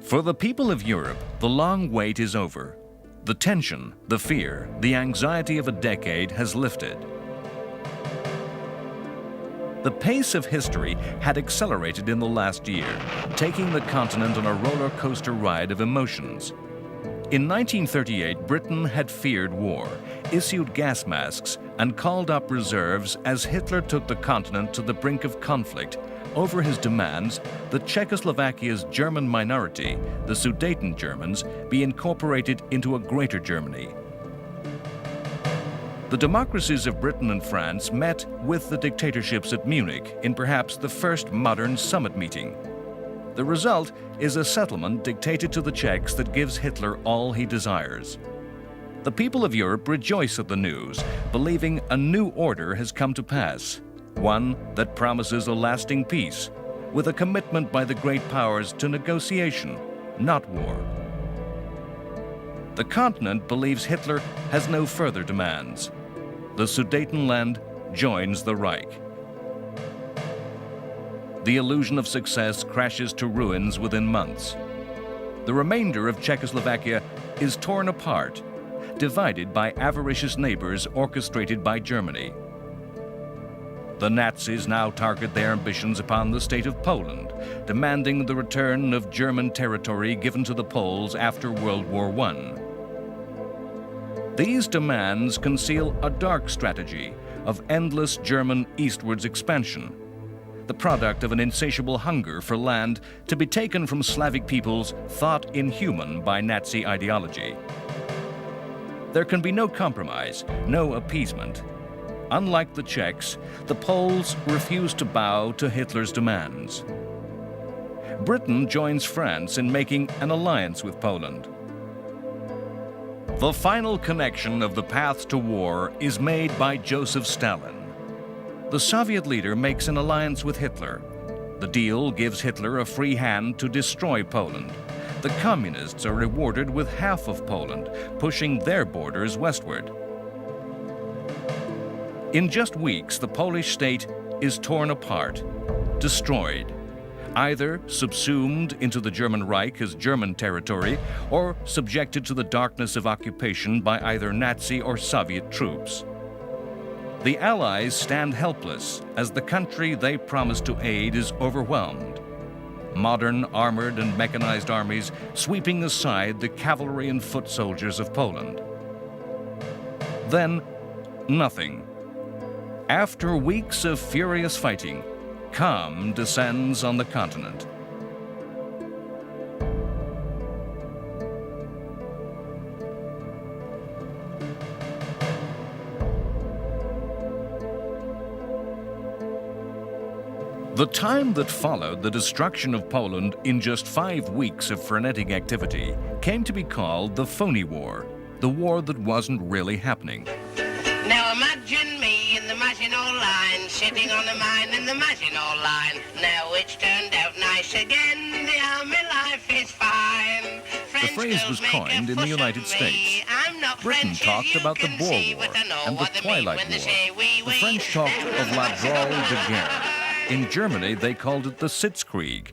For the people of Europe, the long wait is over. The tension, the fear, the anxiety of a decade has lifted. The pace of history had accelerated in the last year, taking the continent on a roller coaster ride of emotions. In 1938, Britain had feared war, issued gas masks, and called up reserves as Hitler took the continent to the brink of conflict over his demands that Czechoslovakia's German minority, the Sudeten Germans, be incorporated into a greater Germany. The democracies of Britain and France met with the dictatorships at Munich in perhaps the first modern summit meeting. The result is a settlement dictated to the Czechs that gives Hitler all he desires. The people of Europe rejoice at the news, believing a new order has come to pass, one that promises a lasting peace, with a commitment by the great powers to negotiation, not war. The continent believes Hitler has no further demands. The Sudetenland joins the Reich. The illusion of success crashes to ruins within months. The remainder of Czechoslovakia is torn apart, divided by avaricious neighbors orchestrated by Germany. The Nazis now target their ambitions upon the state of Poland, demanding the return of German territory given to the Poles after World War I. These demands conceal a dark strategy of endless German eastwards expansion, the product of an insatiable hunger for land to be taken from Slavic peoples thought inhuman by Nazi ideology. There can be no compromise, no appeasement. Unlike the Czechs, the Poles refuse to bow to Hitler's demands. Britain joins France in making an alliance with Poland. The final connection of the path to war is made by Joseph Stalin. The Soviet leader makes an alliance with Hitler. The deal gives Hitler a free hand to destroy Poland. The communists are rewarded with half of Poland, pushing their borders westward. In just weeks, the Polish state is torn apart, destroyed, either subsumed into the German Reich as German territory or subjected to the darkness of occupation by either Nazi or Soviet troops. The Allies stand helpless as the country they promised to aid is overwhelmed. Modern armored and mechanized armies sweeping aside the cavalry and foot soldiers of Poland. Then, nothing. After weeks of furious fighting, calm descends on the continent. The time that followed the destruction of Poland in just 5 weeks of frenetic activity came to be called the Phony War, the war that wasn't really happening. Now imagine me in the Maginot Line, sitting on a mine in the Maginot Line. Now it's turned out nice again, the army life is fine. The phrase was coined in the United States. Britain talked about the Boer War and the Twilight War. The French talked of La Drôle de Guerre. In Germany, they called it the Sitzkrieg.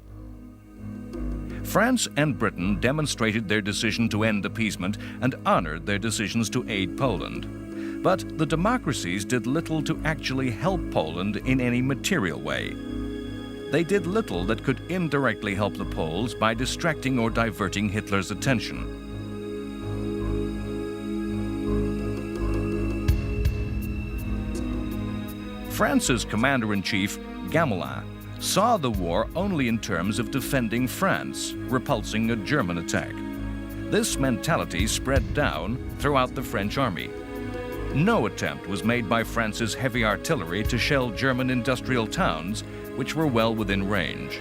France and Britain demonstrated their decision to end appeasement and honored their decisions to aid Poland. But the democracies did little to actually help Poland in any material way. They did little that could indirectly help the Poles by distracting or diverting Hitler's attention. France's commander-in-chief, Gamelin, saw the war only in terms of defending France, repulsing a German attack. This mentality spread down throughout the French army. No attempt was made by France's heavy artillery to shell German industrial towns, which were well within range.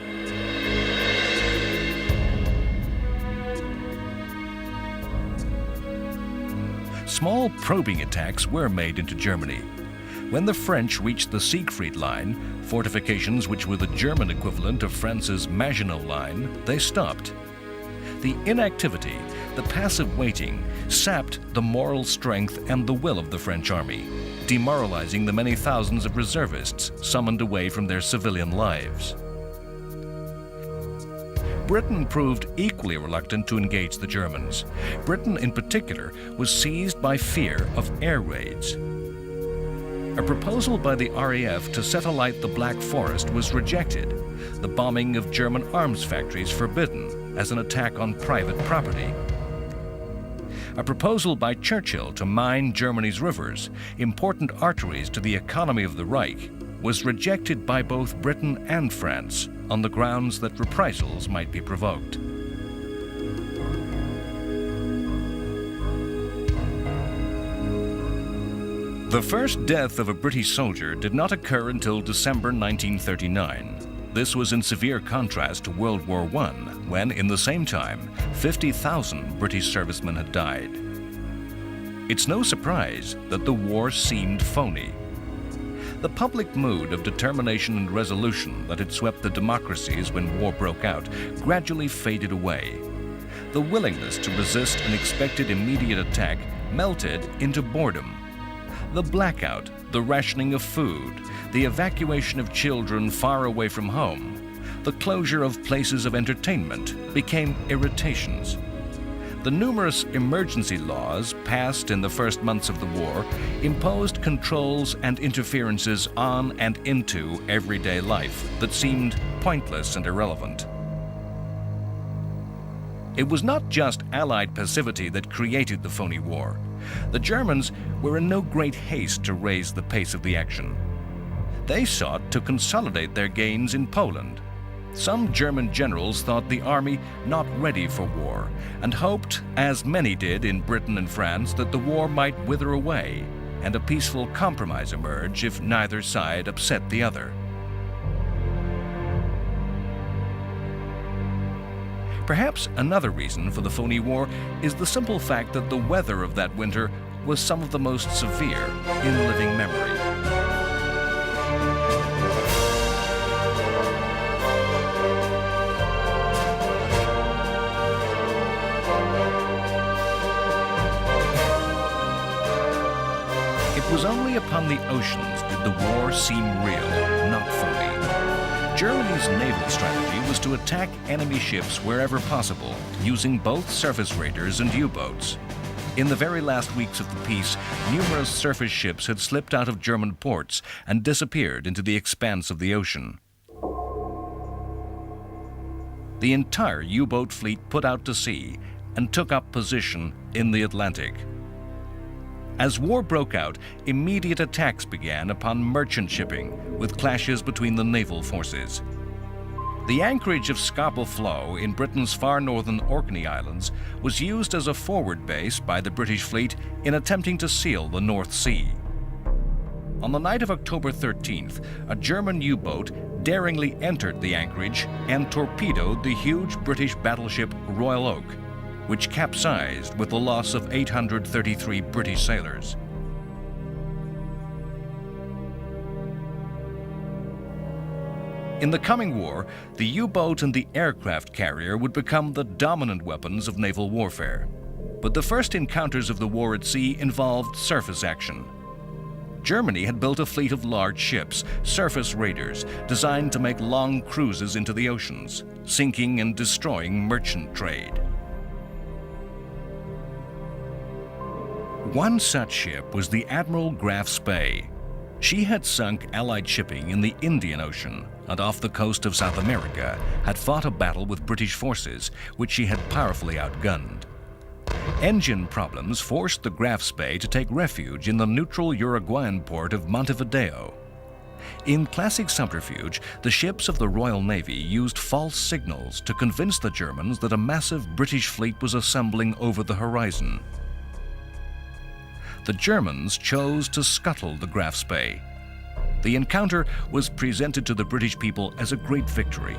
Small probing attacks were made into Germany. When the French reached the Siegfried Line, fortifications which were the German equivalent of France's Maginot Line, they stopped. The inactivity, the passive waiting, sapped the moral strength and the will of the French army, demoralizing the many thousands of reservists summoned away from their civilian lives. Britain proved equally reluctant to engage the Germans. Britain, in particular, was seized by fear of air raids. A proposal by the RAF to set alight the Black Forest was rejected, the bombing of German arms factories forbidden as an attack on private property. A proposal by Churchill to mine Germany's rivers, important arteries to the economy of the Reich, was rejected by both Britain and France on the grounds that reprisals might be provoked. The first death of a British soldier did not occur until December 1939. This was in severe contrast to World War I, when, in the same time, 50,000 British servicemen had died. It's no surprise that the war seemed phony. The public mood of determination and resolution that had swept the democracies when war broke out gradually faded away. The willingness to resist an expected immediate attack melted into boredom. The blackout, the rationing of food, the evacuation of children far away from home, the closure of places of entertainment became irritations. The numerous emergency laws passed in the first months of the war imposed controls and interferences on and into everyday life that seemed pointless and irrelevant. It was not just Allied passivity that created the phony war. The Germans were in no great haste to raise the pace of the action. They sought to consolidate their gains in Poland. Some German generals thought the army not ready for war and hoped, as many did in Britain and France, that the war might wither away and a peaceful compromise emerge if neither side upset the other. Perhaps another reason for the phony war is the simple fact that the weather of that winter was some of the most severe in living memory. It was only upon the oceans did the war seem real, not phony. Germany's naval strategy was to attack enemy ships wherever possible, using both surface raiders and U-boats. In the very last weeks of the peace, numerous surface ships had slipped out of German ports and disappeared into the expanse of the ocean. The entire U-boat fleet put out to sea and took up position in the Atlantic. As war broke out, immediate attacks began upon merchant shipping, with clashes between the naval forces. The anchorage of Scapa Flow in Britain's far northern Orkney Islands was used as a forward base by the British fleet in attempting to seal the North Sea. On the night of October 13th, a German U-boat daringly entered the anchorage and torpedoed the huge British battleship Royal Oak, which capsized with the loss of 833 British sailors. In the coming war, the U-boat and the aircraft carrier would become the dominant weapons of naval warfare. But the first encounters of the war at sea involved surface action. Germany had built a fleet of large ships, surface raiders, designed to make long cruises into the oceans, sinking and destroying merchant trade. One such ship was the Admiral Graf Spee. She had sunk Allied shipping in the Indian Ocean and off the coast of South America had fought a battle with British forces, which she had powerfully outgunned. Engine problems forced the Graf Spee to take refuge in the neutral Uruguayan port of Montevideo. In classic subterfuge, the ships of the Royal Navy used false signals to convince the Germans that a massive British fleet was assembling over the horizon. The Germans chose to scuttle the Graf Spee. The encounter was presented to the British people as a great victory.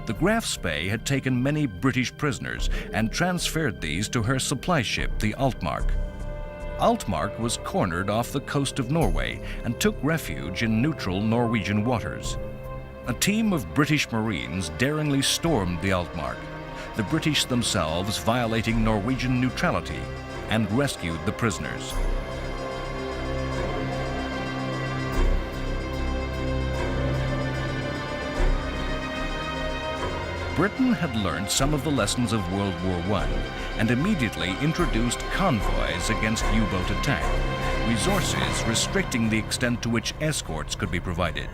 The Graf Spee had taken many British prisoners and transferred these to her supply ship, the Altmark. Altmark was cornered off the coast of Norway and took refuge in neutral Norwegian waters. A team of British Marines daringly stormed the Altmark, the British themselves violating Norwegian neutrality, and rescued the prisoners. Britain had learned some of the lessons of World War I and immediately introduced convoys against U-boat attack, resources restricting the extent to which escorts could be provided.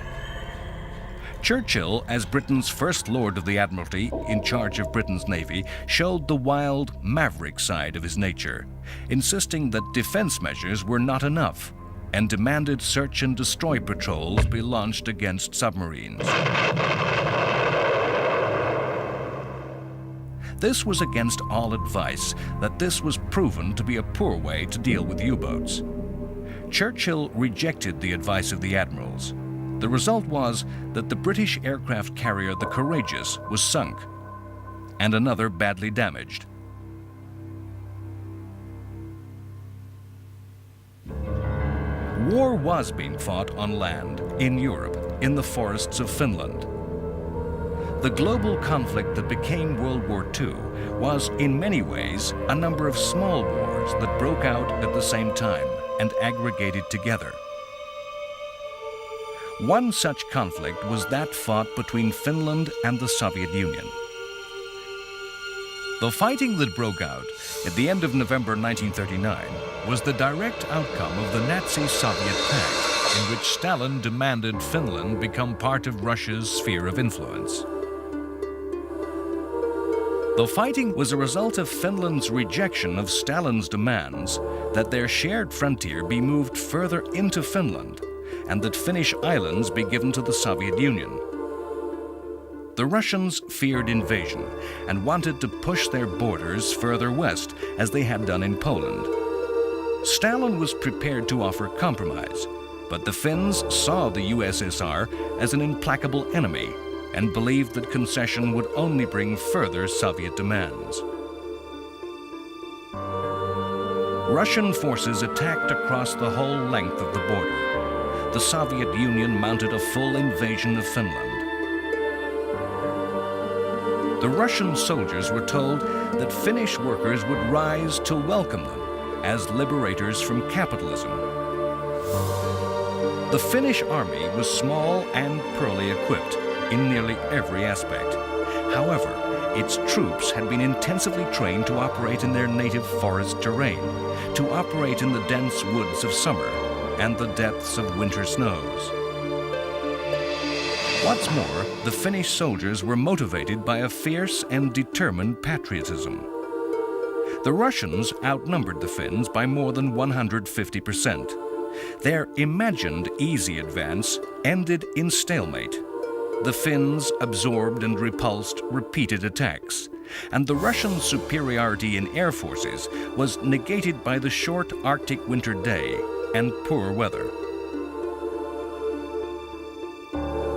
Churchill, as Britain's First Lord of the Admiralty in charge of Britain's Navy, showed the wild, maverick side of his nature, insisting that defense measures were not enough and demanded search and destroy patrols be launched against submarines. This was against all advice that this was proven to be a poor way to deal with U-boats. Churchill rejected the advice of the admirals. The result was that the British aircraft carrier the Courageous was sunk, and another badly damaged. War was being fought on land, in Europe, in the forests of Finland. The global conflict that became World War II was, in many ways, a number of small wars that broke out at the same time and aggregated together. One such conflict was that fought between Finland and the Soviet Union. The fighting that broke out at the end of November 1939 was the direct outcome of the Nazi-Soviet pact, in which Stalin demanded Finland become part of Russia's sphere of influence. The fighting was a result of Finland's rejection of Stalin's demands that their shared frontier be moved further into Finland and that Finnish islands be given to the Soviet Union. The Russians feared invasion and wanted to push their borders further west, as they had done in Poland. Stalin was prepared to offer compromise, but the Finns saw the USSR as an implacable enemy and believed that concession would only bring further Soviet demands. Russian forces attacked across the whole length of the border. The Soviet Union mounted a full invasion of Finland. The Russian soldiers were told that Finnish workers would rise to welcome them as liberators from capitalism. The Finnish army was small and poorly equipped in nearly every aspect. However, its troops had been intensively trained to operate in their native forest terrain, to operate in the dense woods of summer and the depths of winter snows. What's more, the Finnish soldiers were motivated by a fierce and determined patriotism. The Russians outnumbered the Finns by more than 150%. Their imagined easy advance ended in stalemate. The Finns absorbed and repulsed repeated attacks, and the Russian superiority in air forces was negated by the short Arctic winter day and poor weather.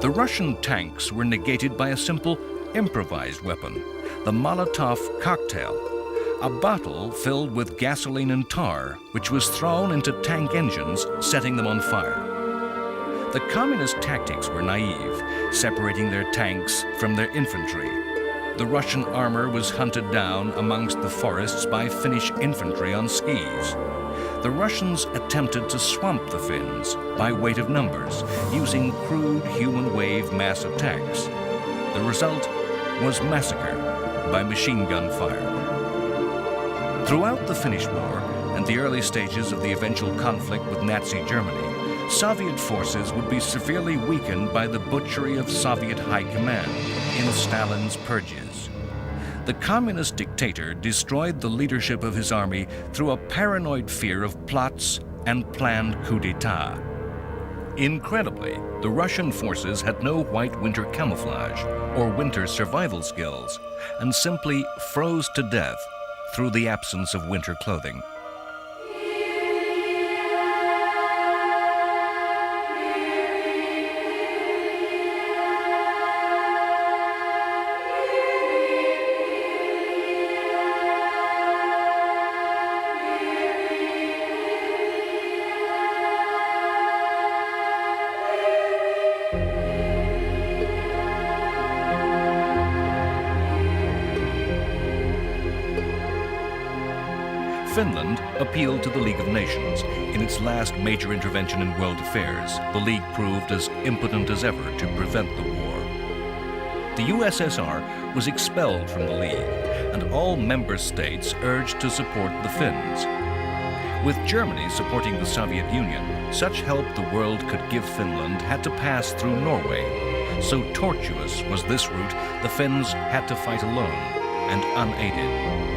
The Russian tanks were negated by a simple improvised weapon, the Molotov cocktail, a bottle filled with gasoline and tar, which was thrown into tank engines, setting them on fire. The communist tactics were naive, separating their tanks from their infantry. The Russian armor was hunted down amongst the forests by Finnish infantry on skis. The Russians attempted to swamp the Finns by weight of numbers, using crude human wave mass attacks. The result was massacre by machine gun fire. Throughout the Finnish War and the early stages of the eventual conflict with Nazi Germany, Soviet forces would be severely weakened by the butchery of Soviet high command in Stalin's purges. The communist dictator destroyed the leadership of his army through a paranoid fear of plots and planned coup d'etat. Incredibly, the Russian forces had no white winter camouflage or winter survival skills and simply froze to death through the absence of winter clothing. Finland appealed to the League of Nations. In its last major intervention in world affairs, the League proved as impotent as ever to prevent the war. The USSR was expelled from the League, and all member states urged to support the Finns. With Germany supporting the Soviet Union, such help the world could give Finland had to pass through Norway. So tortuous was this route, the Finns had to fight alone and unaided.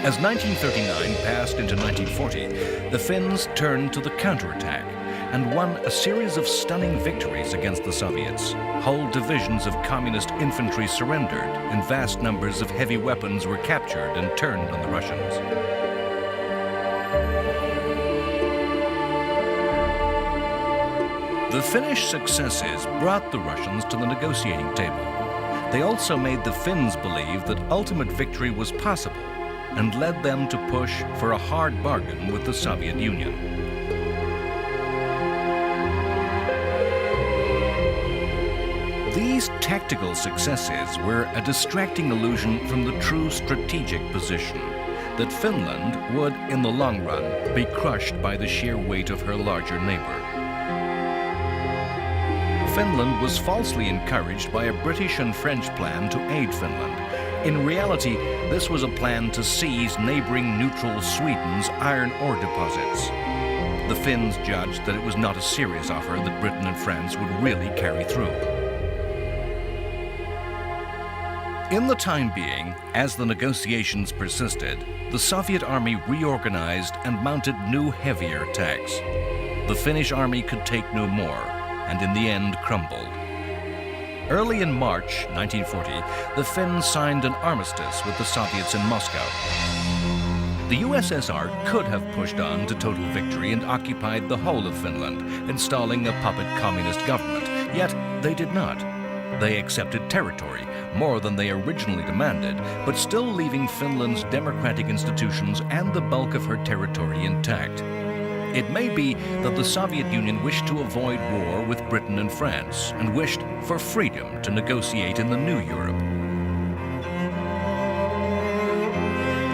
As 1939 passed into 1940, the Finns turned to the counterattack and won a series of stunning victories against the Soviets. Whole divisions of communist infantry surrendered, and vast numbers of heavy weapons were captured and turned on the Russians. The Finnish successes brought the Russians to the negotiating table. They also made the Finns believe that ultimate victory was possible, and led them to push for a hard bargain with the Soviet Union. These tactical successes were a distracting illusion from the true strategic position, that Finland would, in the long run, be crushed by the sheer weight of her larger neighbor. Finland was falsely encouraged by a British and French plan to aid Finland. In reality, this was a plan to seize neighboring neutral Sweden's iron ore deposits. The Finns judged that it was not a serious offer that Britain and France would really carry through. In the time being, as the negotiations persisted, the Soviet army reorganized and mounted new, heavier attacks. The Finnish army could take no more, and in the end crumbled. Early in March 1940, the Finns signed an armistice with the Soviets in Moscow. The USSR could have pushed on to total victory and occupied the whole of Finland, installing a puppet communist government. Yet they did not. They accepted territory, more than they originally demanded, but still leaving Finland's democratic institutions and the bulk of her territory intact. It may be that the Soviet Union wished to avoid war with Britain and France, and wished for freedom to negotiate in the new Europe.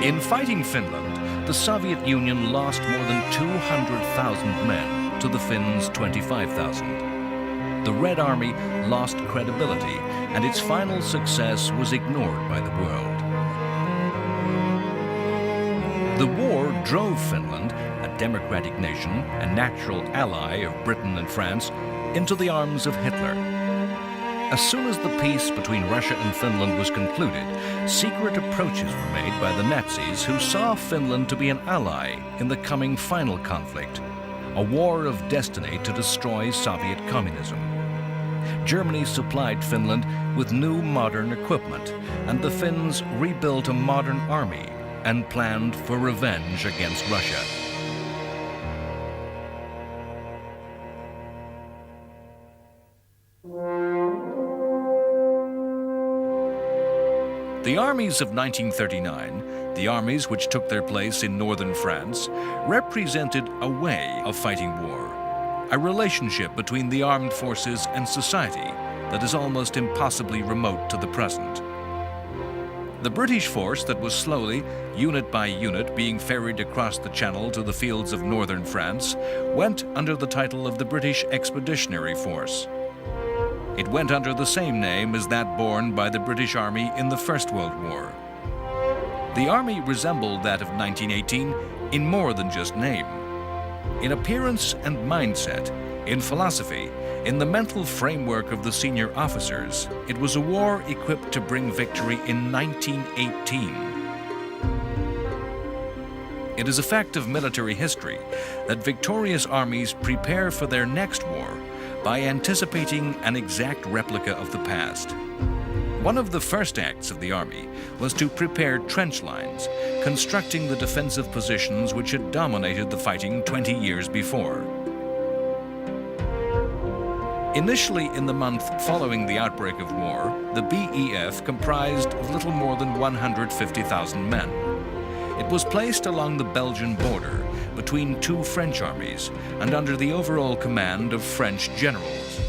In fighting Finland, the Soviet Union lost more than 200,000 men to the Finns' 25,000. The Red Army lost credibility, and its final success was ignored by the world. The war drove Finland, a democratic nation, a natural ally of Britain and France, into the arms of Hitler. As soon as the peace between Russia and Finland was concluded, secret approaches were made by the Nazis, who saw Finland to be an ally in the coming final conflict, a war of destiny to destroy Soviet communism. Germany supplied Finland with new modern equipment, and the Finns rebuilt a modern army and planned for revenge against Russia. The armies of 1939, the armies which took their place in northern France, represented a way of fighting war, a relationship between the armed forces and society that is almost impossibly remote to the present. The British force that was slowly, unit by unit, being ferried across the Channel to the fields of northern France went under the title of the British Expeditionary Force. It went under the same name as that borne by the British Army in the First World War. The army resembled that of 1918 in more than just name. In appearance and mindset, in philosophy, in the mental framework of the senior officers, it was a war equipped to bring victory in 1918. It is a fact of military history that victorious armies prepare for their next war by anticipating an exact replica of the past. One of the first acts of the army was to prepare trench lines, constructing the defensive positions which had dominated the fighting 20 years before. Initially, in the month following the outbreak of war, the BEF comprised of little more than 150,000 men. It was placed along the Belgian border between two French armies and under the overall command of French generals.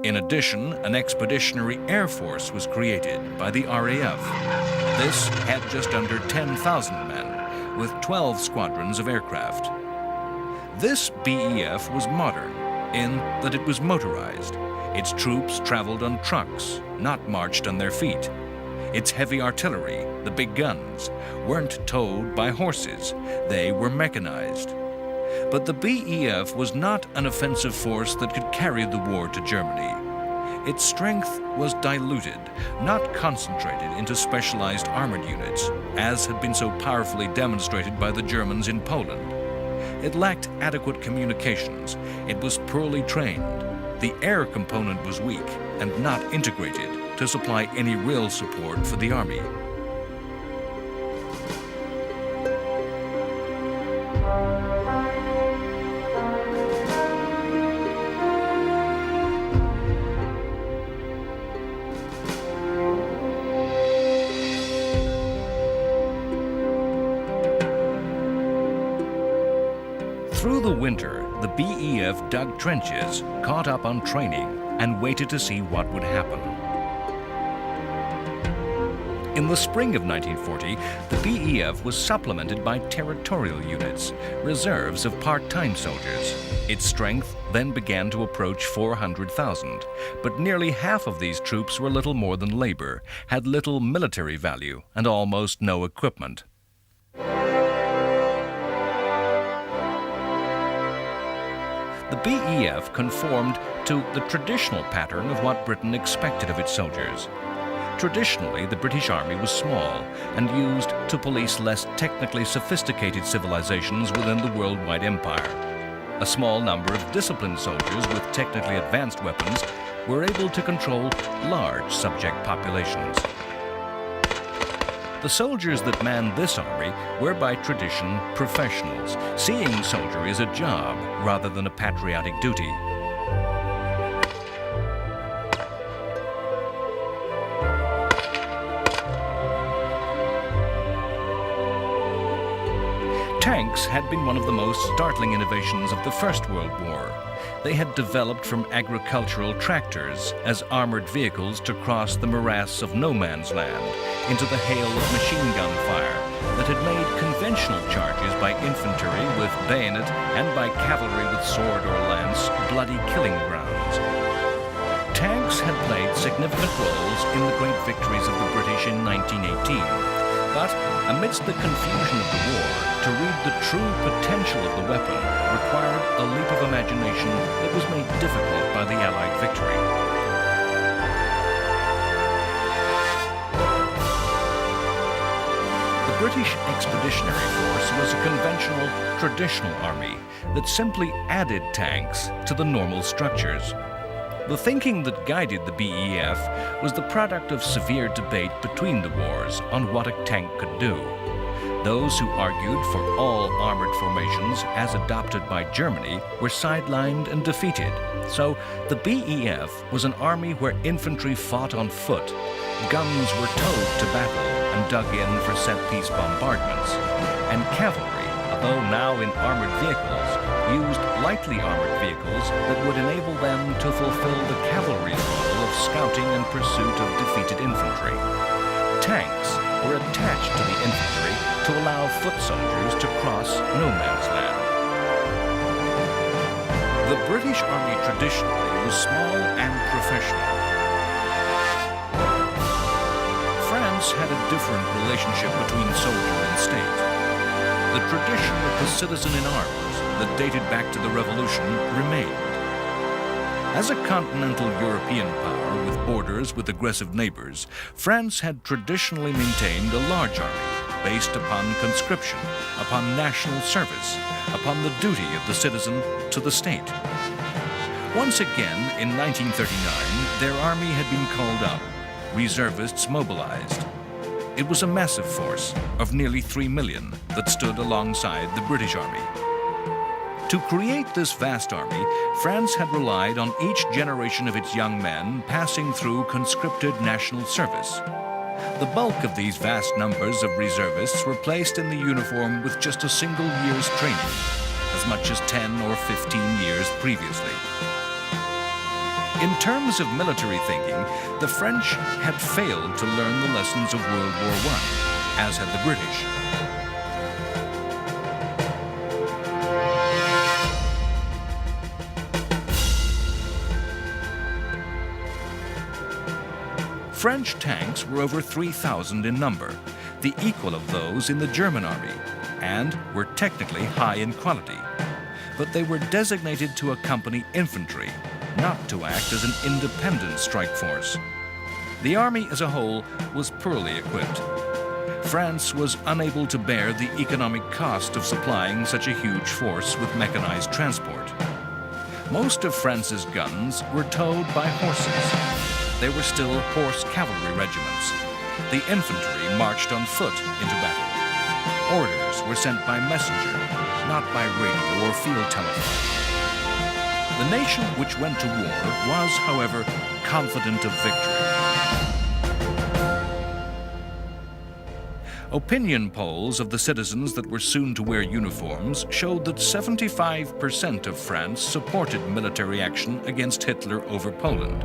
In addition, an expeditionary air force was created by the RAF. This had just under 10,000 men, with 12 squadrons of aircraft. This BEF was modern in that it was motorized. Its troops traveled on trucks, not marched on their feet. Its heavy artillery, the big guns, weren't towed by horses. They were mechanized. But the BEF was not an offensive force that could carry the war to Germany. Its strength was diluted, not concentrated into specialized armored units, as had been so powerfully demonstrated by the Germans in Poland. It lacked adequate communications. It was poorly trained. The air component was weak and not integrated to supply any real support for the army. Through the winter, the BEF dug trenches, caught up on training, and waited to see what would happen. In the spring of 1940, the BEF was supplemented by territorial units, reserves of part-time soldiers. Its strength then began to approach 400,000, but nearly half of these troops were little more than labor, had little military value, and almost no equipment. The BEF conformed to the traditional pattern of what Britain expected of its soldiers. Traditionally, the British Army was small and used to police less technically sophisticated civilizations within the worldwide empire. A small number of disciplined soldiers with technically advanced weapons were able to control large subject populations. The soldiers that manned this army were by tradition professionals, seeing soldiery as a job rather than a patriotic duty. Tanks had been one of the most startling innovations of the First World War. They had developed from agricultural tractors as armored vehicles to cross the morass of no man's land into the hail of machine gun fire that had made conventional charges by infantry with bayonet and by cavalry with sword or lance bloody killing grounds. Tanks had played significant roles in the great victories of the British in 1918. But amidst the confusion of the war, to read the true potential of the weapon required a leap of imagination that was made difficult by the Allied victory. The British Expeditionary Force was a conventional, traditional army that simply added tanks to the normal structures. The thinking that guided the BEF was the product of severe debate between the wars on what a tank could do. Those who argued for all armored formations as adopted by Germany were sidelined and defeated. So the BEF was an army where infantry fought on foot, guns were towed to battle and dug in for set-piece bombardments, and cavalry, although now in armored vehicles, used lightly armored vehicles that would enable them to fulfill the cavalry's role of scouting and pursuit of defeated infantry. Tanks were attached to the infantry to allow foot soldiers to cross no man's land. The British Army traditionally was small and professional. France had a different relationship between soldier and state. The tradition of the citizen in arms that dated back to the Revolution remained. As a continental European power with borders with aggressive neighbors, France had traditionally maintained a large army based upon conscription, upon national service, upon the duty of the citizen to the state. Once again, in 1939, their army had been called up, reservists mobilized. It was a massive force of nearly 3 million that stood alongside the British Army. To create this vast army, France had relied on each generation of its young men passing through conscripted national service. The bulk of these vast numbers of reservists were placed in the uniform with just a single year's training, as much as 10 or 15 years previously. In terms of military thinking, the French had failed to learn the lessons of World War I, as had the British. French tanks were over 3,000 in number, the equal of those in the German army, and were technically high in quality. But they were designated to accompany infantry, not to act as an independent strike force. The army as a whole was poorly equipped. France was unable to bear the economic cost of supplying such a huge force with mechanized transport. Most of France's guns were towed by horses. They were still horse cavalry regiments. The infantry marched on foot into battle. Orders were sent by messenger, not by radio or field telephone. The nation which went to war was, however, confident of victory. Opinion polls of the citizens that were soon to wear uniforms showed that 75% of France supported military action against Hitler over Poland.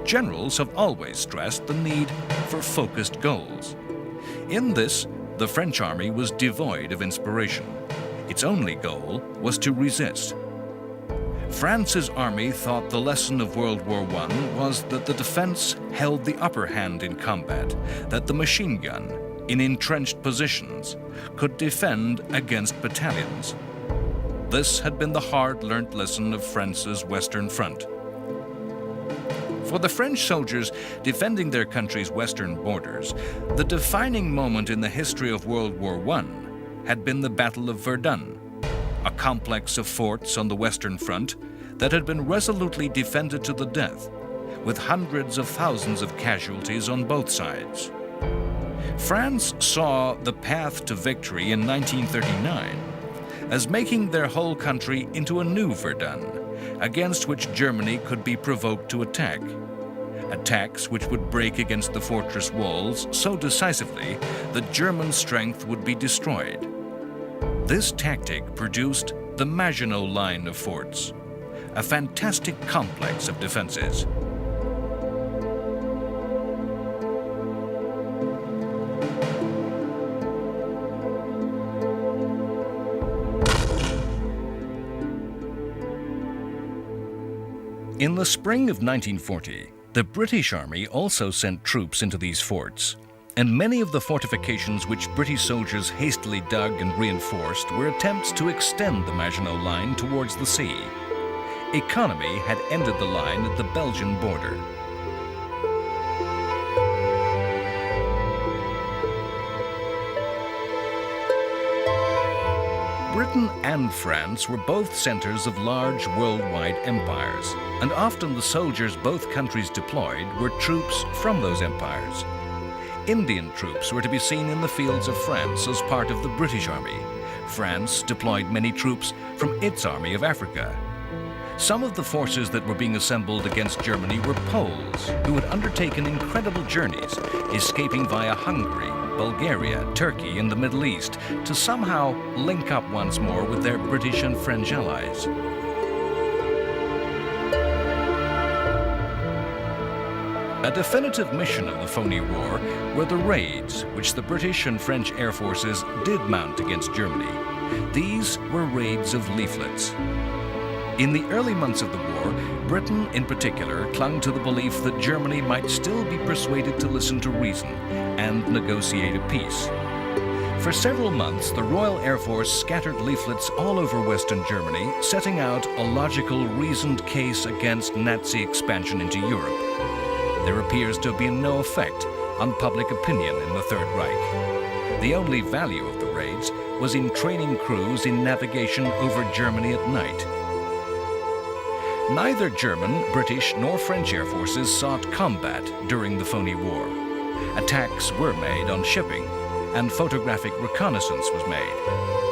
Generals have always stressed the need for focused goals. In this, the French army was devoid of inspiration. Its only goal was to resist. France's army thought the lesson of World War I was that the defense held the upper hand in combat, that the machine gun, in entrenched positions, could defend against battalions. This had been the hard-learnt lesson of France's Western Front. For the French soldiers defending their country's western borders, the defining moment in the history of World War I had been the Battle of Verdun, a complex of forts on the Western Front that had been resolutely defended to the death, with hundreds of thousands of casualties on both sides. France saw the path to victory in 1939 as making their whole country into a new Verdun, against which Germany could be provoked to attack. Attacks which would break against the fortress walls so decisively that German strength would be destroyed. This tactic produced the Maginot Line of forts, a fantastic complex of defenses. In the spring of 1940, the British Army also sent troops into these forts, and many of the fortifications which British soldiers hastily dug and reinforced were attempts to extend the Maginot Line towards the sea. Economy had ended the line at the Belgian border. Britain and France were both centers of large worldwide empires, and often the soldiers both countries deployed were troops from those empires. Indian troops were to be seen in the fields of France as part of the British Army. France deployed many troops from its Army of Africa. Some of the forces that were being assembled against Germany were Poles who had undertaken incredible journeys, escaping via Hungary, Bulgaria, Turkey, and the Middle East to somehow link up once more with their British and French allies. A definitive mission of the Phony War were the raids which the British and French air forces did mount against Germany. These were raids of leaflets. In the early months of the war, Britain in particular clung to the belief that Germany might still be persuaded to listen to reason and negotiate a peace. For several months, the Royal Air Force scattered leaflets all over Western Germany, setting out a logical, reasoned case against Nazi expansion into Europe. There appears to have been no effect on public opinion in the Third Reich. The only value of the raids was in training crews in navigation over Germany at night. Neither German, British, nor French air forces sought combat during the Phony War. Attacks were made on shipping, and photographic reconnaissance was made.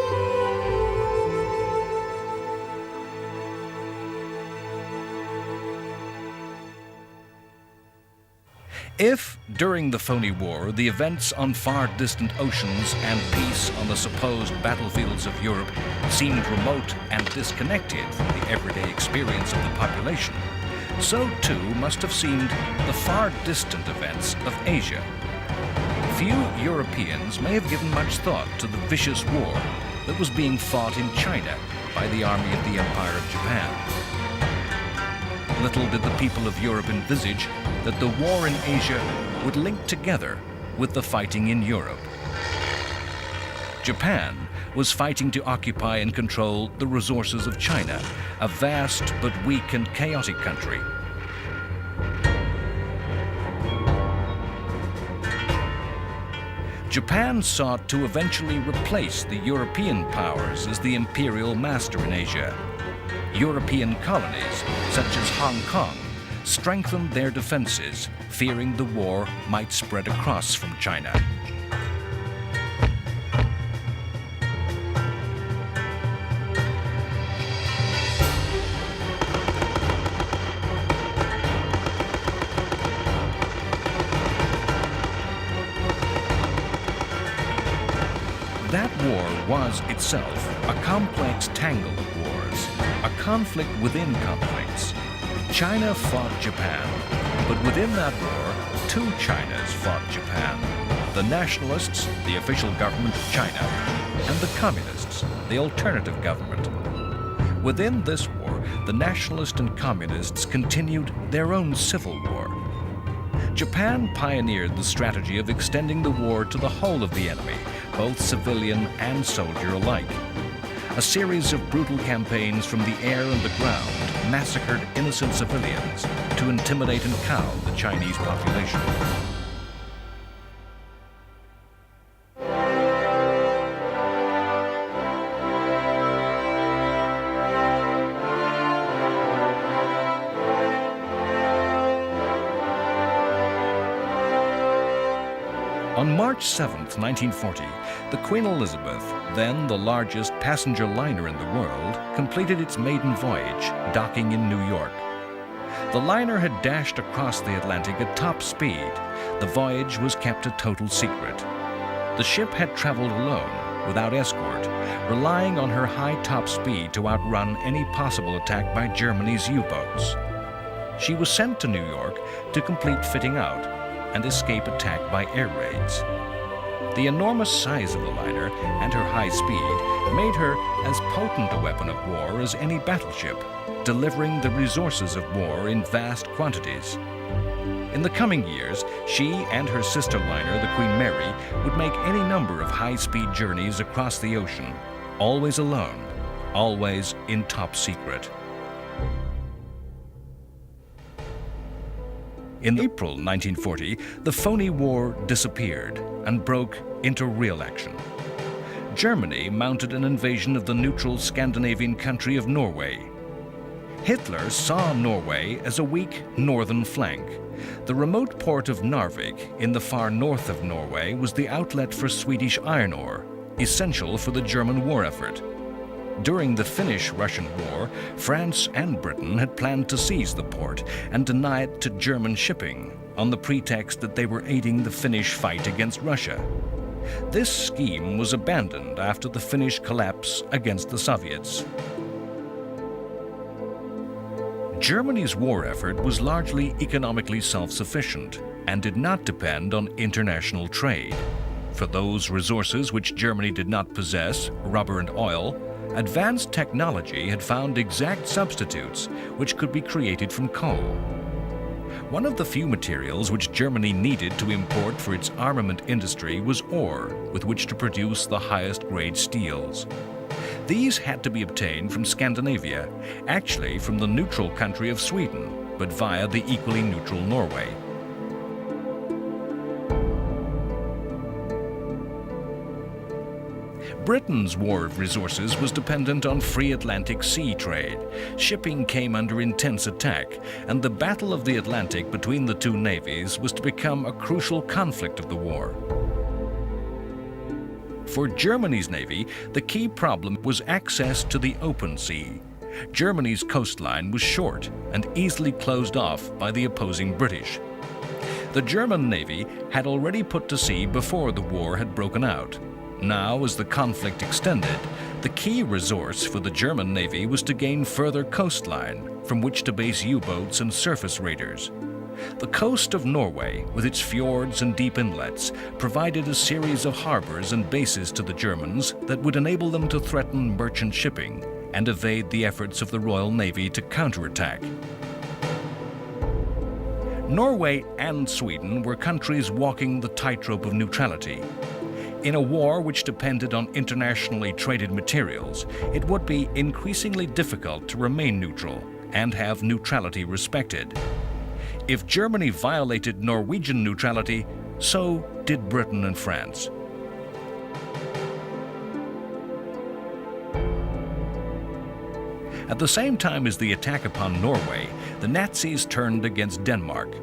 If, during the Phony War, the events on far distant oceans and peace on the supposed battlefields of Europe seemed remote and disconnected from the everyday experience of the population, so too must have seemed the far distant events of Asia. Few Europeans may have given much thought to the vicious war that was being fought in China by the army of the Empire of Japan. Little did the people of Europe envisage that the war in Asia would link together with the fighting in Europe. Japan was fighting to occupy and control the resources of China, a vast but weak and chaotic country. Japan sought to eventually replace the European powers as the imperial master in Asia. European colonies, such as Hong Kong, strengthened their defenses, fearing the war might spread across from China. That war was itself a complex tangle of wars, a conflict within conflicts. China fought Japan, but within that war, two Chinas fought Japan. The nationalists, the official government of China, and the communists, the alternative government. Within this war, the nationalists and communists continued their own civil war. Japan pioneered the strategy of extending the war to the whole of the enemy, both civilian and soldier alike. A series of brutal campaigns from the air and the ground massacred innocent civilians to intimidate and cow the Chinese population. On March 7, 1940, the Queen Elizabeth, then the largest passenger liner in the world, completed its maiden voyage, docking in New York. The liner had dashed across the Atlantic at top speed. The voyage was kept a total secret. The ship had traveled alone, without escort, relying on her high top speed to outrun any possible attack by Germany's U-boats. She was sent to New York to complete fitting out and escape attack by air raids. The enormous size of the liner and her high speed made her as potent a weapon of war as any battleship, delivering the resources of war in vast quantities. In the coming years, she and her sister liner, the Queen Mary, would make any number of high-speed journeys across the ocean, always alone, always in top secret. In April 1940, the phony war disappeared and broke into real action. Germany mounted an invasion of the neutral Scandinavian country of Norway. Hitler saw Norway as a weak northern flank. The remote port of Narvik in the far north of Norway was the outlet for Swedish iron ore, essential for the German war effort. During the Finnish-Russian War, France and Britain had planned to seize the port and deny it to German shipping on the pretext that they were aiding the Finnish fight against Russia. This scheme was abandoned after the Finnish collapse against the Soviets. Germany's war effort was largely economically self-sufficient and did not depend on international trade. For those resources which Germany did not possess, rubber and oil, advanced technology had found exact substitutes which could be created from coal. One of the few materials which Germany needed to import for its armament industry was ore, with which to produce the highest grade steels. These had to be obtained from Scandinavia, actually from the neutral country of Sweden, but via the equally neutral Norway. Britain's war of resources was dependent on free Atlantic sea trade. Shipping came under intense attack, and the Battle of the Atlantic between the two navies was to become a crucial conflict of the war. For Germany's navy, the key problem was access to the open sea. Germany's coastline was short and easily closed off by the opposing British. The German navy had already put to sea before the war had broken out. Now, as the conflict extended, The key resource for the German Navy was to gain further coastline from which to base U-boats and surface raiders. The coast of Norway, with its fjords and deep inlets, provided a series of harbors and bases to the Germans that would enable them to threaten merchant shipping and evade the efforts of the Royal Navy to counterattack. Norway and Sweden were countries walking the tightrope of neutrality. In a war which depended on internationally traded materials, it would be increasingly difficult to remain neutral and have neutrality respected. If Germany violated Norwegian neutrality, so did Britain and France. At the same time as the attack upon Norway, the Nazis turned against Denmark.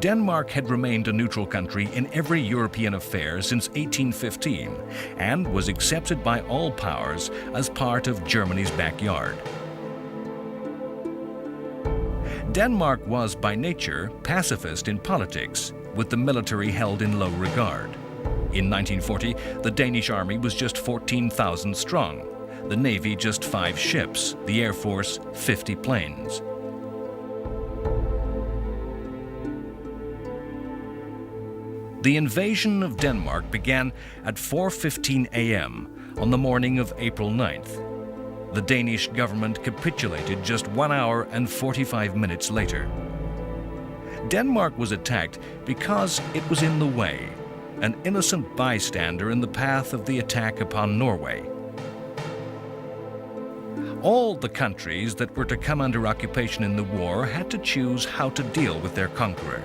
Denmark had remained a neutral country in every European affair since 1815 and was accepted by all powers as part of Germany's backyard. Denmark was by nature pacifist in politics, with the military held in low regard. In 1940, the Danish army was just 14,000 strong, the Navy just 5 ships, the Air Force 50 planes. The invasion of Denmark began at 4:15 a.m. on the morning of April 9th. The Danish government capitulated just 1 hour and 45 minutes later. Denmark was attacked because it was in the way, an innocent bystander in the path of the attack upon Norway. All the countries that were to come under occupation in the war had to choose how to deal with their conqueror.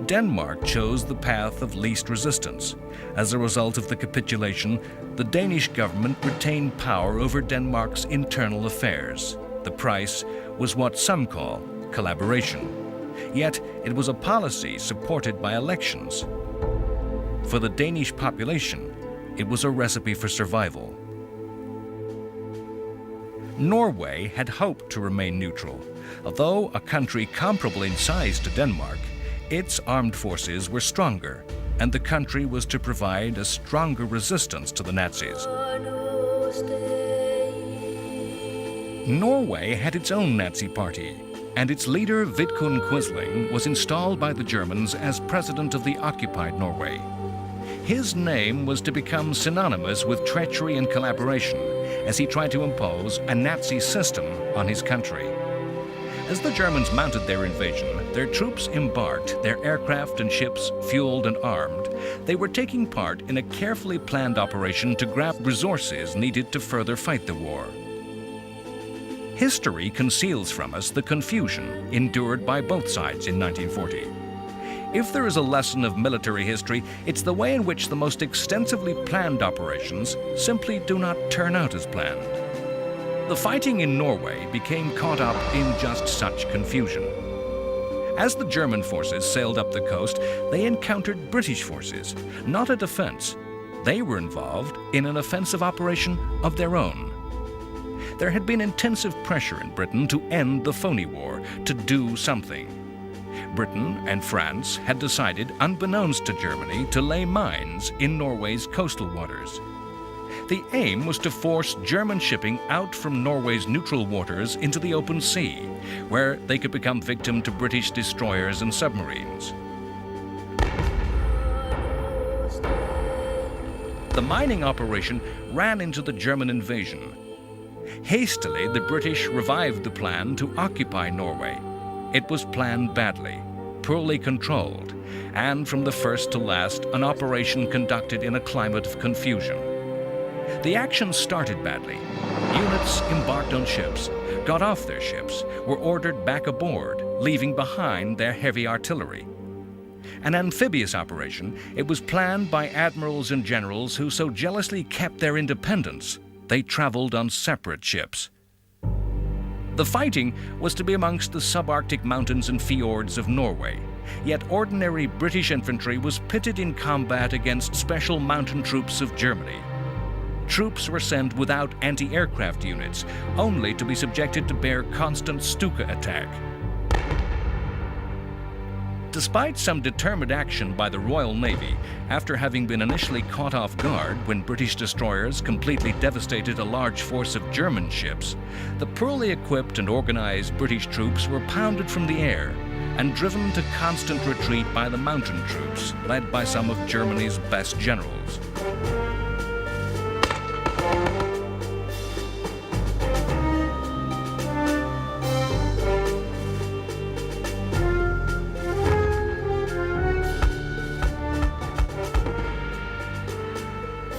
Denmark chose the path of least resistance. As a result of the capitulation, the Danish government retained power over Denmark's internal affairs. The price was what some call collaboration. Yet it was a policy supported by elections. For the Danish population, it was a recipe for survival. Norway had hoped to remain neutral. Although a country comparable in size to Denmark, its armed forces were stronger, and the country was to provide a stronger resistance to the Nazis. Norway had its own Nazi party, and its leader Vidkun Quisling was installed by the Germans as president of the occupied Norway. His name was to become synonymous with treachery and collaboration as he tried to impose a Nazi system on his country. As the Germans mounted their invasion, their troops embarked, their aircraft and ships fueled and armed. They were taking part in a carefully planned operation to grab resources needed to further fight the war. History conceals from us the confusion endured by both sides in 1940. If there is a lesson of military history, it's the way in which the most extensively planned operations simply do not turn out as planned. The fighting in Norway became caught up in just such confusion. As the German forces sailed up the coast, they encountered British forces, not a defense. They were involved in an offensive operation of their own. There had been intensive pressure in Britain to end the phony war, to do something. Britain and France had decided, unbeknownst to Germany, to lay mines in Norway's coastal waters. The aim was to force German shipping out from Norway's neutral waters into the open sea, where they could become victim to British destroyers and submarines. The mining operation ran into the German invasion. Hastily, the British revived the plan to occupy Norway. It was planned badly, poorly controlled, and from the first to last, an operation conducted in a climate of confusion. The action started badly. Units embarked on ships, got off their ships, were ordered back aboard, leaving behind their heavy artillery. An amphibious operation, it was planned by admirals and generals who so jealously kept their independence, they traveled on separate ships. The fighting was to be amongst the subarctic mountains and fjords of Norway, yet ordinary British infantry was pitted in combat against special mountain troops of Germany. Troops were sent without anti-aircraft units, only to be subjected to bear constant Stuka attack. Despite some determined action by the Royal Navy, after having been initially caught off guard when British destroyers completely devastated a large force of German ships, the poorly equipped and organized British troops were pounded from the air and driven to constant retreat by the mountain troops, led by some of Germany's best generals.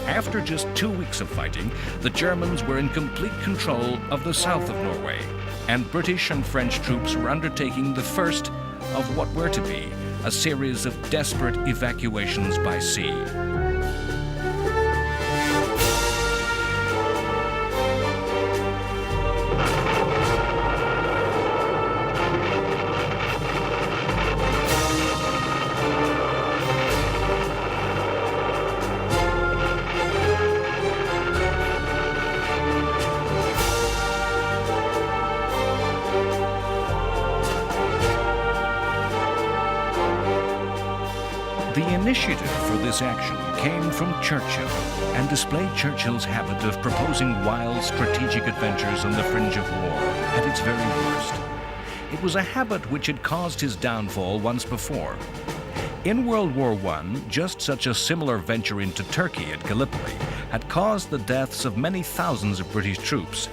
After just 2 weeks of fighting, the Germans were in complete control of the south of Norway, and British and French troops were undertaking the first of what were to be a series of desperate evacuations by sea. The initiative for this action came from Churchill and displayed Churchill's habit of proposing wild strategic adventures on the fringe of war at its very worst. It was a habit which had caused his downfall once before. In World War I, just such a similar venture into Turkey at Gallipoli had caused the deaths of many thousands of British troops.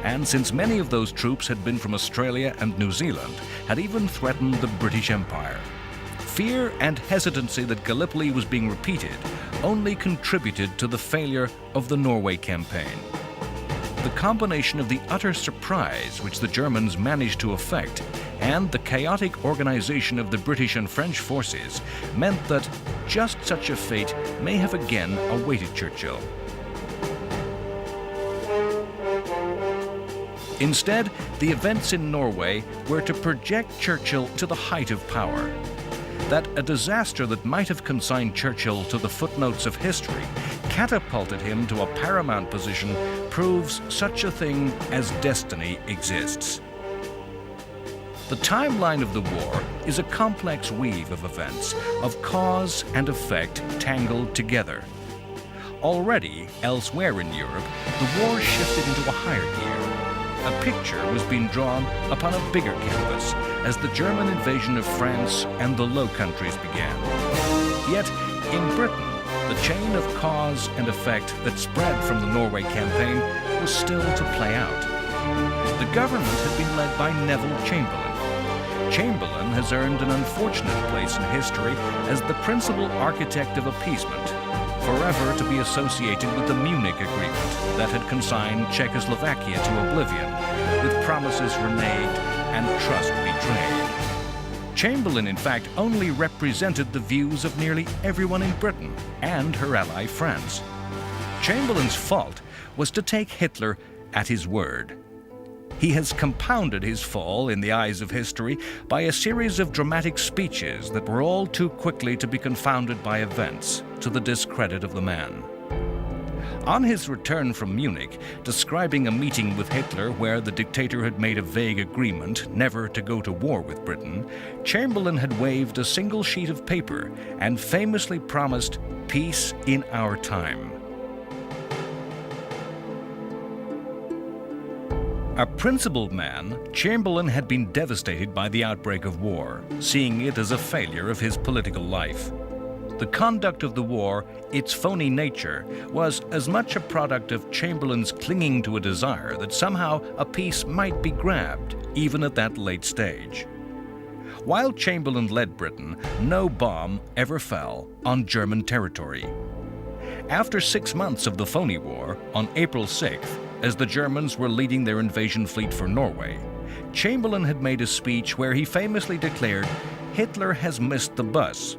And since many of those troops had been from Australia and New Zealand, had even threatened the British Empire. Fear and hesitancy that Gallipoli was being repeated only contributed to the failure of the Norway campaign. The combination of the utter surprise which the Germans managed to effect and the chaotic organization of the British and French forces meant that just such a fate may have again awaited Churchill. Instead, the events in Norway were to project Churchill to the height of power. That a disaster that might have consigned Churchill to the footnotes of history catapulted him to a paramount position proves such a thing as destiny exists. The timeline of the war is a complex weave of events, of cause and effect tangled together. Already, elsewhere in Europe, the war shifted into a higher gear. A picture was being drawn upon a bigger canvas as the German invasion of France and the Low Countries began. Yet, in Britain, the chain of cause and effect that spread from the Norway campaign was still to play out. The government had been led by Neville Chamberlain. Chamberlain has earned an unfortunate place in history as the principal architect of appeasement, forever to be associated with the Munich Agreement that had consigned Czechoslovakia to oblivion, with promises reneged and trust betrayed. Chamberlain, in fact, only represented the views of nearly everyone in Britain and her ally France. Chamberlain's fault was to take Hitler at his word. He has compounded his fall in the eyes of history by a series of dramatic speeches that were all too quickly to be confounded by events, to the discredit of the man. On his return from Munich, describing a meeting with Hitler where the dictator had made a vague agreement never to go to war with Britain, Chamberlain had waved a single sheet of paper and famously promised peace in our time. A principled man, Chamberlain had been devastated by the outbreak of war, seeing it as a failure of his political life. The conduct of the war, its phony nature, was as much a product of Chamberlain's clinging to a desire that somehow a peace might be grabbed, even at that late stage. While Chamberlain led Britain, no bomb ever fell on German territory. After 6 months of the phony war, on April 6th, as the Germans were leading their invasion fleet for Norway, Chamberlain had made a speech where he famously declared, "Hitler has missed the bus."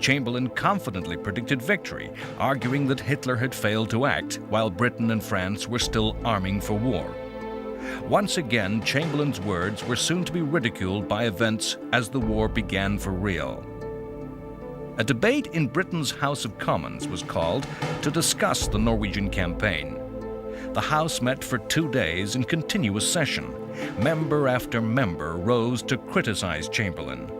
Chamberlain confidently predicted victory, arguing that Hitler had failed to act while Britain and France were still arming for war. Once again, Chamberlain's words were soon to be ridiculed by events as the war began for real. A debate in Britain's House of Commons was called to discuss the Norwegian campaign. The House met for 2 days in continuous session. Member after member rose to criticize Chamberlain.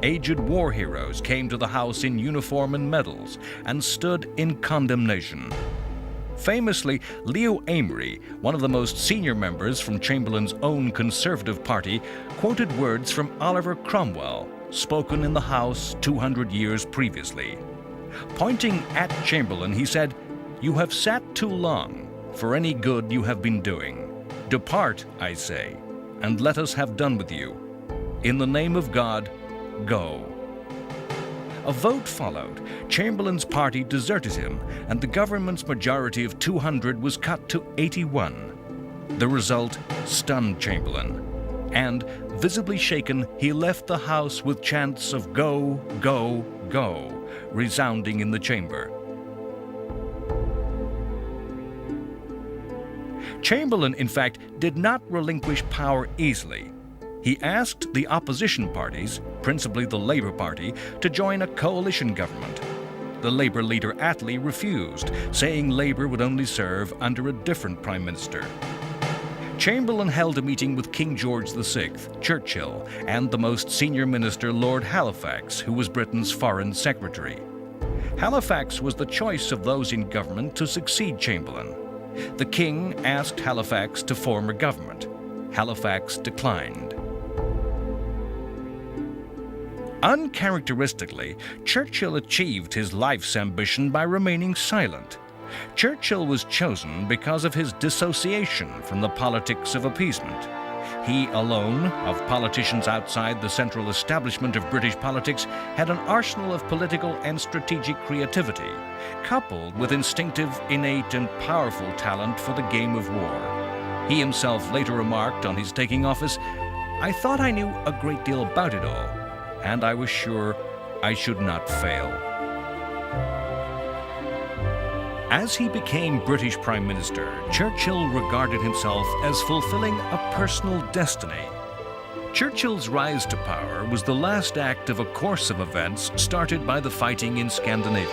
Aged war heroes came to the house in uniform and medals and stood in condemnation. Famously, Leo Amery, one of the most senior members from Chamberlain's own Conservative Party, quoted words from Oliver Cromwell, spoken in the House 200 years previously. Pointing at Chamberlain, he said, "You have sat too long for any good you have been doing. Depart, I say, and let us have done with you. In the name of God, go." A vote followed. Chamberlain's party deserted him, and the government's majority of 200 was cut to 81. The result stunned Chamberlain, and, visibly shaken, he left the house with chants of "Go, go, go," resounding in the chamber. Chamberlain, in fact, did not relinquish power easily. He asked the opposition parties, principally the Labour Party, to join a coalition government. The Labour leader Attlee refused, saying Labour would only serve under a different Prime Minister. Chamberlain held a meeting with King George VI, Churchill, and the most senior minister, Lord Halifax, who was Britain's Foreign Secretary. Halifax was the choice of those in government to succeed Chamberlain. The King asked Halifax to form a government. Halifax declined. Uncharacteristically, Churchill achieved his life's ambition by remaining silent. Churchill was chosen because of his dissociation from the politics of appeasement. He alone, of politicians outside the central establishment of British politics, had an arsenal of political and strategic creativity, coupled with instinctive, innate, and powerful talent for the game of war. He himself later remarked on his taking office, "I thought I knew a great deal about it all, and I was sure I should not fail." As he became British Prime Minister, Churchill regarded himself as fulfilling a personal destiny. Churchill's rise to power was the last act of a course of events started by the fighting in Scandinavia.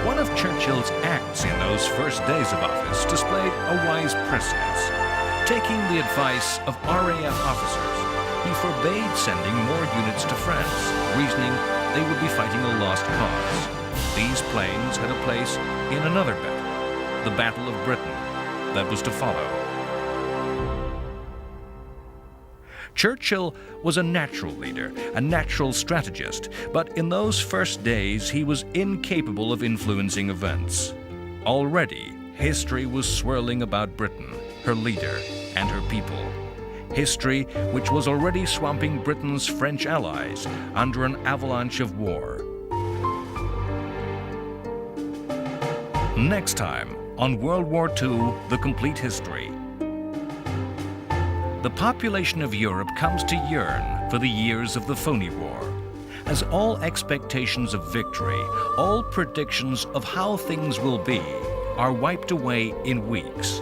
One of Churchill's acts in those first days of office displayed a wise precedence. Taking the advice of RAF officers, he forbade sending more units to France, reasoning they would be fighting a lost cause. These planes had a place in another battle, the Battle of Britain, that was to follow. Churchill was a natural leader, a natural strategist, but in those first days he was incapable of influencing events. Already, history was swirling about Britain, her leader, and her people. History which was already swamping Britain's French allies under an avalanche of war. Next time on World War II, The Complete History. The population of Europe comes to yearn for the years of the phony war, as all expectations of victory, all predictions of how things will be, are wiped away in weeks.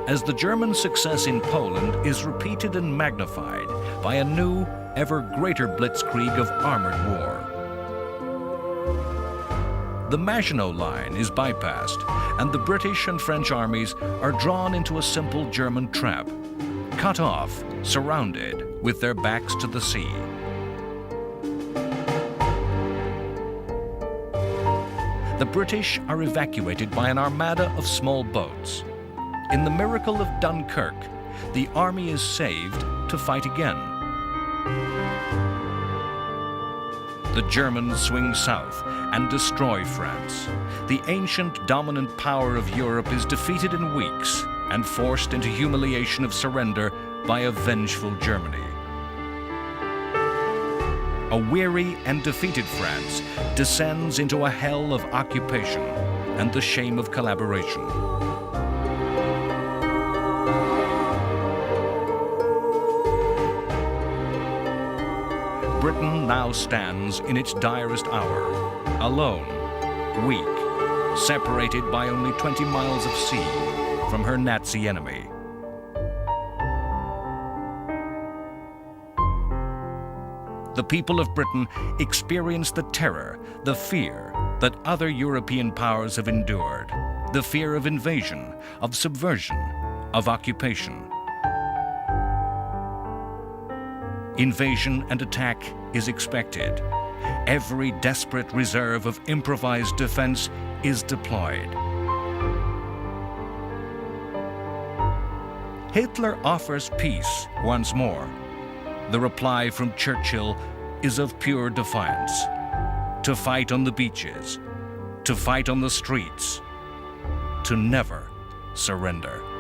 As the German success in Poland is repeated and magnified by a new, ever greater blitzkrieg of armored war. The Maginot Line is bypassed, and the British and French armies are drawn into a simple German trap, cut off, surrounded, with their backs to the sea. The British are evacuated by an armada of small boats. In the miracle of Dunkirk, the army is saved to fight again. The Germans swing south and destroy France. The ancient dominant power of Europe is defeated in weeks and forced into humiliation of surrender by a vengeful Germany. A weary and defeated France descends into a hell of occupation and the shame of collaboration. Britain now stands in its direst hour, alone, weak, separated by only 20 miles of sea from her Nazi enemy. The people of Britain experienced the terror, the fear that other European powers have endured, the fear of invasion, of subversion, of occupation. Invasion and attack is expected. Every desperate reserve of improvised defense is deployed. Hitler offers peace once more. The reply from Churchill is of pure defiance. To fight on the beaches, to fight on the streets, to never surrender.